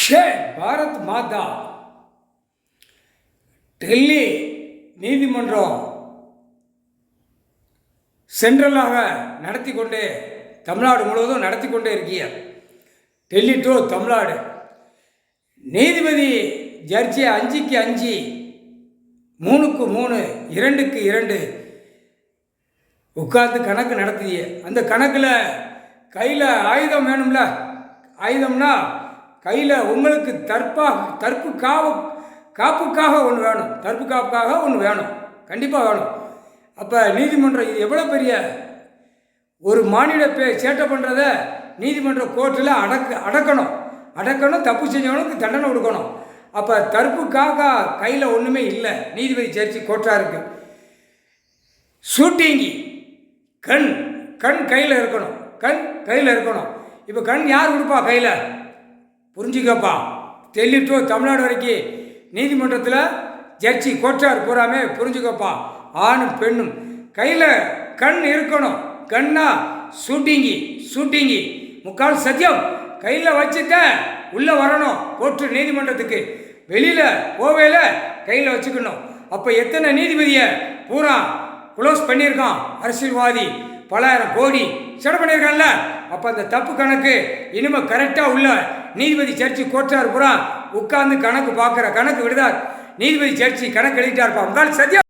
ஜெய் பாரத் மாதா. டெல்லி நீதிமன்றம் சென்ட்ரலாக நடத்தி கொண்டே தமிழ்நாடு முழுவதும் நடத்தி கொண்டே இருக்கிய டெல்லி டு தமிழ்நாடு நீதிபதி ஜட்ஜி 5க்கு 5 3க்கு 3 2க்கு 2 உட்கார்ந்து கணக்கு நடத்திய அந்த கணக்கில் கையில் ஆயுதம் வேணும்ல. ஆயுதம்னா கையில் உங்களுக்கு காப்புக்காக ஒன்று வேணும். தற்பு காப்புக்காக ஒன்று வேணும், கண்டிப்பாக வேணும். அப்போ நீதிமன்றம் இது எவ்வளோ பெரிய ஒரு மாநில சேட்டை பண்ணுறத நீதிமன்ற கோர்ட்டில் அடக்கணும். தப்பு செஞ்சவனுக்கு தண்டனை கொடுக்கணும். அப்போ தற்புக்காக கையில் ஒன்றுமே இல்லை. நீதிபதி ஜட்ஜி கோர்ட்டாக இருக்குது. ஷூட்டிங்கி கண் கையில் இருக்கணும். இப்போ கண் யார் கொடுப்பா கையில்? புரிஞ்சுக்கப்பா. டெல்லி டு தமிழ்நாடு வரைக்கும் நீதிமன்றத்தில் ஜட்ஜி கோர்ட்டார் பூராமே புரிஞ்சுக்கப்பா. ஆணும் பெண்ணும் கையில் கண் இருக்கணும். கண்ணா ஷூட்டிங்கி முக்கால் சத்தியம் கையில் வச்சுட்ட உள்ளே வரணும். கோர்ட்டு நீதிமன்றத்துக்கு வெளியில் போவேல கையில் வச்சுக்கணும். அப்போ எத்தனை நீதிபதியை பூரா க்ளோஸ் பண்ணியிருக்கான் அரசியல்வாதி, பலாயிரம் கோடி செலவு பண்ணியிருக்கான்ல. அப்போ அந்த தப்பு கணக்கு இனிமேல் கரெக்டாக உள்ள நீதிபதி ஜட்ஜி கோர்ட்டார் பூரா உட்கார்ந்து கணக்கு பார்க்குற கணக்கு விடுதார். நீதிபதி ஜட்ஜி கணக்கு எழுதிட்டார்ப்பா. உங்கள் சத்தியம்.